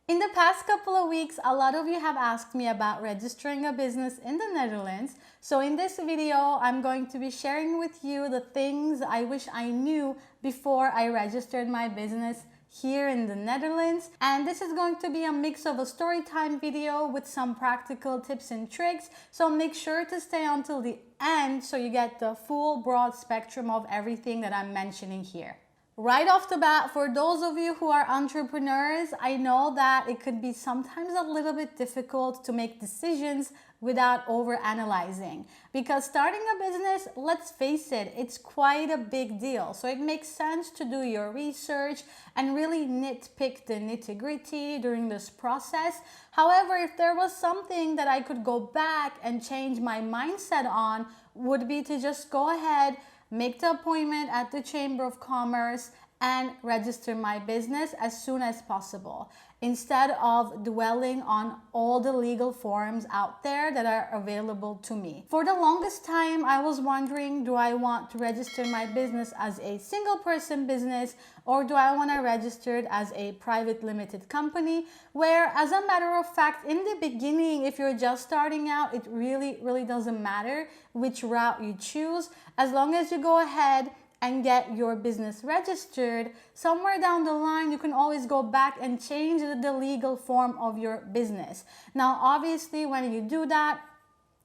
In the past couple of weeks, a lot of you have asked me about registering a business in the Netherlands. So in this video, I'm going to be sharing with you the things I wish I knew before I registered my business here in the Netherlands. And this is going to be a mix of a story time video with some practical tips and tricks. So make sure to stay until the end so you get the full broad spectrum of everything that I'm mentioning here. Right off the bat, for those of you who are entrepreneurs, I know that it could be sometimes a little bit difficult to make decisions without overanalyzing. Because starting a business, let's face it, it's quite a big deal. So it makes sense to do your research and really nitpick the nitty-gritty during this process. However, if there was something that I could go back and change my mindset on, would be to just go ahead, make the appointment at the Chamber of Commerce and register my business as soon as possible, instead of dwelling on all the legal forms out there that are available to me. For the longest time, I was wondering, do I want to register my business as a single person business, or do I want to register it as a private limited company, where, as a matter of fact, in the beginning, if you're just starting out, it really doesn't matter which route you choose, as long as you go ahead and get your business registered. Somewhere down the line, you can always go back and change the legal form of your business. Now, obviously, when you do that,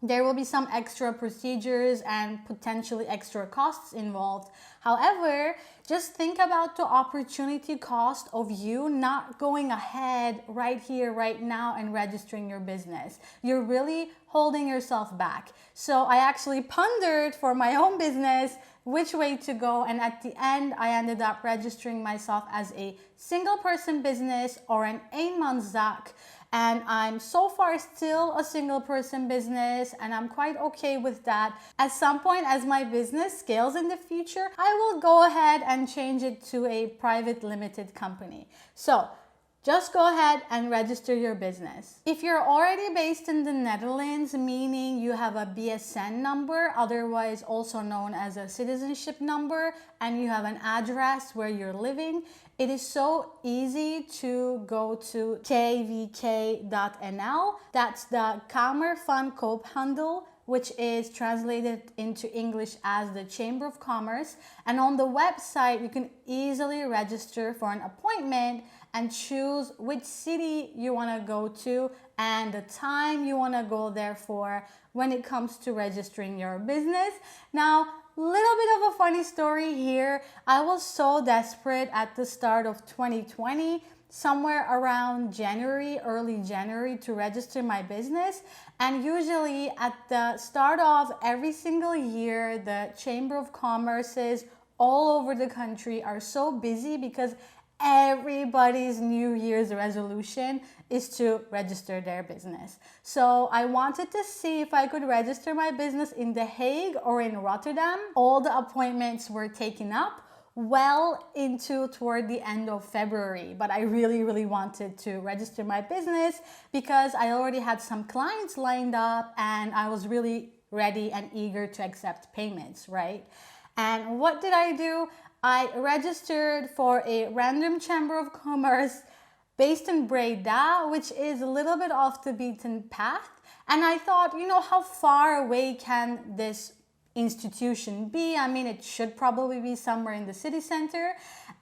there will be some extra procedures and potentially extra costs involved. However, just think about the opportunity cost of you not going ahead right here, right now, and registering your business. You're really holding yourself back. So I actually pondered for my own business which way to go, and at the end I ended up registering myself as a single person business or an eenmanszaak. And I'm so far still a single person business, and I'm quite okay with that. At some point, as my business scales in the future, I will go ahead and change it to a private limited company. So just go ahead and register your business. If you're already based in the Netherlands, meaning you have a BSN number, otherwise also known as a citizenship number, and you have an address where you're living, it is so easy to go to kvk.nl. That's the Kamer van Koophandel, which is translated into English as the Chamber of Commerce. And on the website, you can easily register for an appointment and choose which city you want to go to and the time you want to go there for when it comes to registering your business. Now, little bit of a funny story here. I was so desperate at the start of 2020, somewhere around January, early January, to register my business. And usually at the start of every single year, the Chamber of Commerces all over the country are so busy because everybody's New Year's resolution is to register their business. So I wanted to see if I could register my business in The Hague or in Rotterdam. All the appointments were taken up well into toward the end of February, but I really wanted to register my business because I already had some clients lined up and I was really ready and eager to accept payments, right? And what did I do? I registered for a random Chamber of Commerce based in Breda, which is a little bit off the beaten path. And I thought, how far away can this institution be? I mean, it should probably be somewhere in the city center.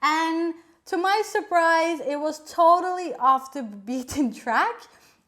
And to my surprise, it was totally off the beaten track.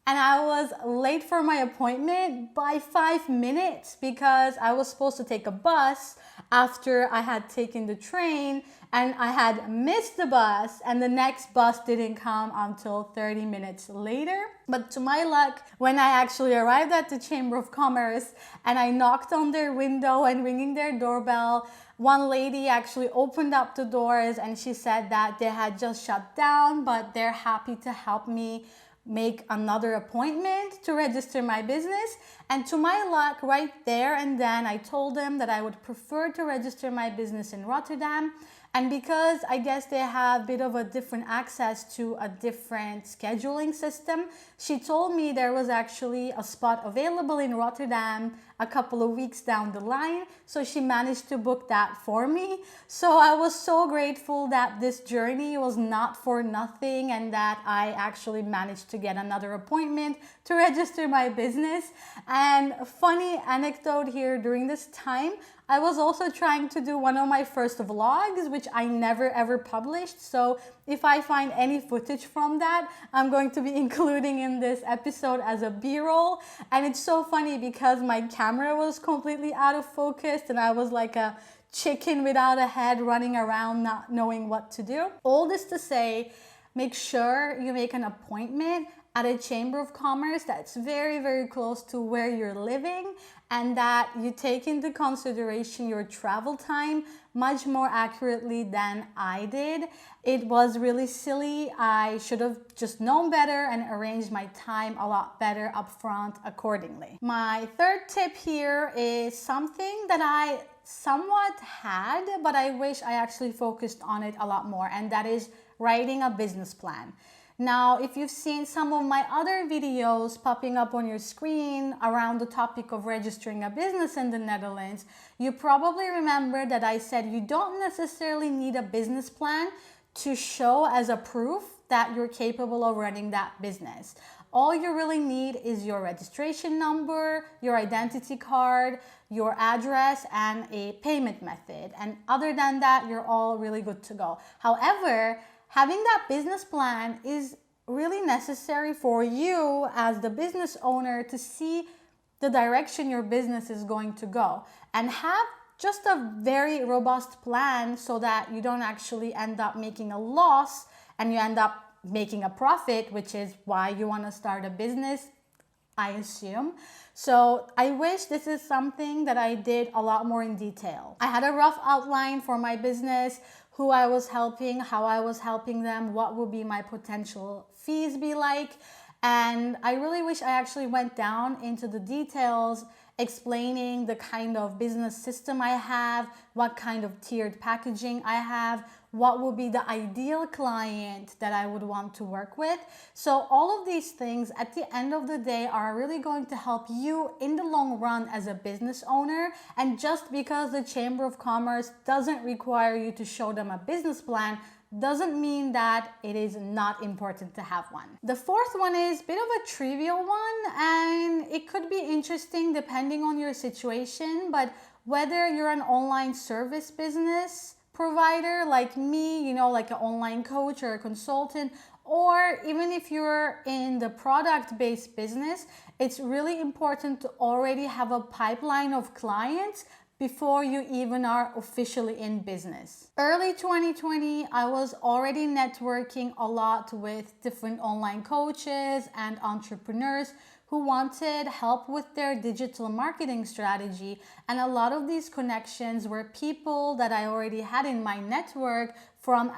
And I was late for my appointment by 5 minutes because I was supposed to take a bus after I had taken the train, and I had missed the bus, and the next bus didn't come until 30 minutes later. But to my luck, when I actually arrived at the Chamber of Commerce and I knocked on their window and ringing their doorbell, one lady actually opened up the doors and she said that they had just shut down, but they're happy to help me make another appointment to register my business. And to my luck, right there and then, I told them that I would prefer to register my business in Rotterdam. And because I guess they have a bit of a different access to a different scheduling system, she told me there was actually a spot available in Rotterdam a couple of weeks down the line. So she managed to book that for me. So I was so grateful that this journey was not for nothing and that I actually managed to get another appointment to register my business. And a funny anecdote here, during this time, I was also trying to do one of my first vlogs, which I never ever published. So if I find any footage from that, I'm going to be including in this episode as a B-roll. And it's so funny because my camera was completely out of focus and I was like a chicken without a head running around not knowing what to do. All this to say, make sure you make an appointment at a chamber of commerce that's very, very close to where you're living, and that you take into consideration your travel time much more accurately than I did. It was really silly. I should have just known better and arranged my time a lot better upfront accordingly. My third tip here is something that I somewhat had, but I wish I actually focused on it a lot more, and that is writing a business plan. Now, if you've seen some of my other videos popping up on your screen around the topic of registering a business in the Netherlands, you probably remember that I said you don't necessarily need a business plan to show as a proof that you're capable of running that business. All you really need is your registration number, your identity card, your address, and a payment method. And other than that, you're all really good to go. However, having that business plan is really necessary for you as the business owner to see the direction your business is going to go, and have just a very robust plan so that you don't actually end up making a loss and you end up making a profit, which is why you want to start a business, I assume. So I wish this is something that I did a lot more in detail. I had a rough outline for my business, who I was helping, how I was helping them, what would be my potential fees be like. And I really wish I actually went down into the details, explaining the kind of business system I have, what kind of tiered packaging I have, what would be the ideal client that I would want to work with. So all of these things at the end of the day are really going to help you in the long run as a business owner. And just because the Chamber of Commerce doesn't require you to show them a business plan doesn't mean that it is not important to have one. The fourth one is a bit of a trivial one, and it could be interesting depending on your situation, but whether you're an online service business provider like me, you know, like an online coach or a consultant, or even if you're in the product-based business, it's really important to already have a pipeline of clients before you even are officially in business. Early 2020, I was already networking a lot with different online coaches and entrepreneurs who wanted help with their digital marketing strategy. And a lot of these connections were people that I already had in my network from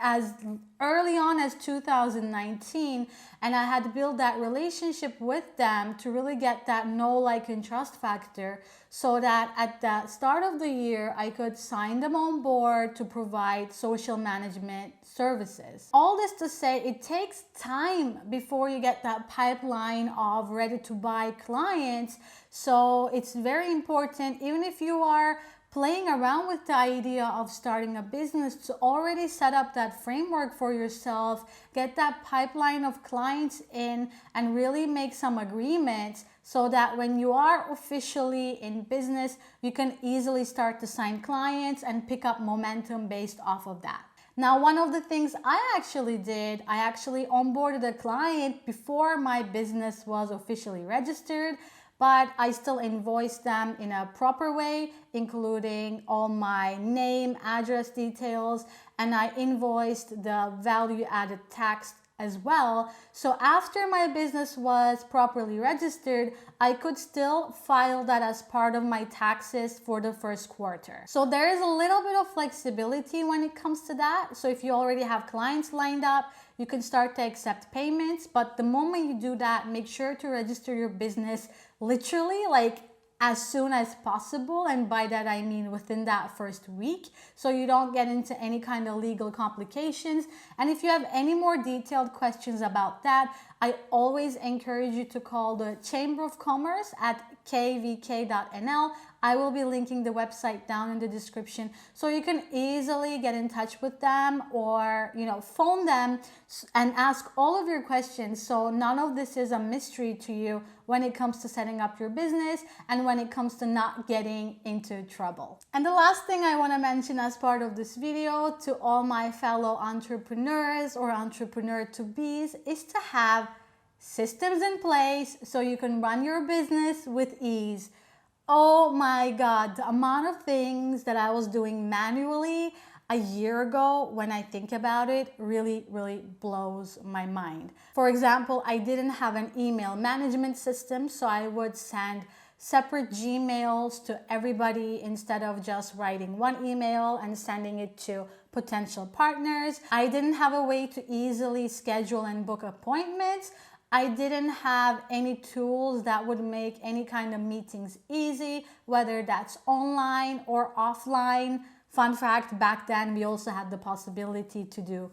as early on as 2019, and I had built that relationship with them to really get that know, like, and trust factor, so that at the start of the year I could sign them on board to provide social management services. All this to say, it takes time before you get that pipeline of ready to buy clients. So it's very important, even if you are playing around with the idea of starting a business, to already set up that framework for yourself, get that pipeline of clients in, and really make some agreements so that when you are officially in business, you can easily start to sign clients and pick up momentum based off of that. Now, one of the things I actually did, I actually onboarded a client before my business was officially registered, but I still invoiced them in a proper way, including all my name, address details, and I invoiced the value added tax as well. So after my business was properly registered, I could still file that as part of my taxes for the first quarter. So there is a little bit of flexibility when it comes to that. So if you already have clients lined up, you can start to accept payments. But the moment you do that, make sure to register your business literally like as soon as possible, and by that I mean within that first week, so you don't get into any kind of legal complications. And if you have any more detailed questions about that, I always encourage you to call the Chamber of Commerce at kvk.nl. I will be linking the website down in the description so you can easily get in touch with them or, phone them and ask all of your questions. So none of this is a mystery to you when it comes to setting up your business and when it comes to not getting into trouble. And the last thing I want to mention as part of this video to all my fellow entrepreneurs or entrepreneur-to-bees is to have systems in place so you can run your business with ease. Oh my God, the amount of things that I was doing manually a year ago, when I think about it, really, really blows my mind. For example, I didn't have an email management system, so I would send separate Gmails to everybody instead of just writing one email and sending it to potential partners. I didn't have a way to easily schedule and book appointments. I didn't have any tools that would make any kind of meetings easy, whether that's online or offline. Fun fact, back then we also had the possibility to do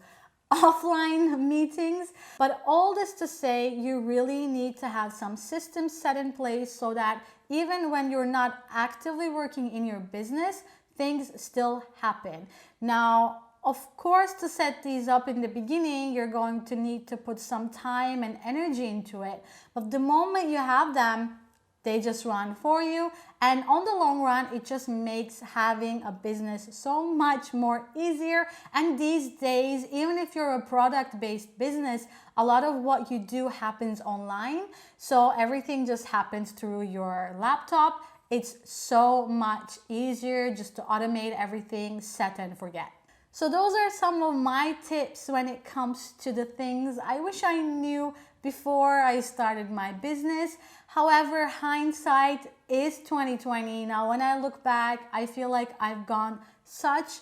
offline meetings. But all this to say, you really need to have some systems set in place so that even when you're not actively working in your business, things still happen. Now, of course, to set these up in the beginning, you're going to need to put some time and energy into it. But the moment you have them, they just run for you. And on the long run, it just makes having a business so much more easier. And these days, even if you're a product-based business, a lot of what you do happens online. So everything just happens through your laptop. It's so much easier just to automate everything, set and forget. So those are some of my tips when it comes to the things I wish I knew before I started my business. However, hindsight is 2020. Now, when I look back, I feel like I've gone such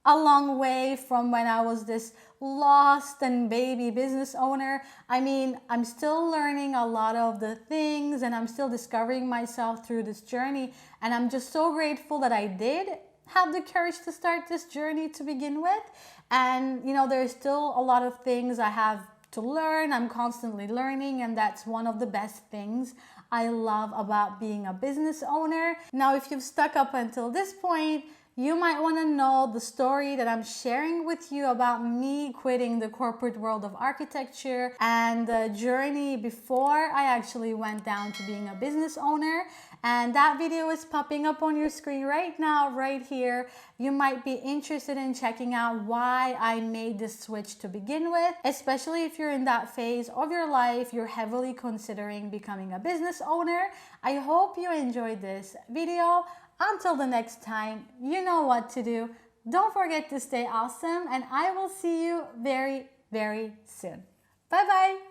a long way from when I was this lost and baby business owner. I mean, I'm still learning a lot of the things and I'm still discovering myself through this journey. And I'm just so grateful that I did have the courage to start this journey to begin with. And there's still a lot of things I have to learn. I'm constantly learning, and that's one of the best things I love about being a business owner. Now, if you've stuck up until this point, you might want to know the story that I'm sharing with you about me quitting the corporate world of architecture and the journey before I actually went down to being a business owner. And that video is popping up on your screen right now, right here. You might be interested in checking out why I made this switch to begin with, especially if you're in that phase of your life, you're heavily considering becoming a business owner. I hope you enjoyed this video. Until the next time, you know what to do. Don't forget to stay awesome, and I will see you very, very soon. Bye-bye.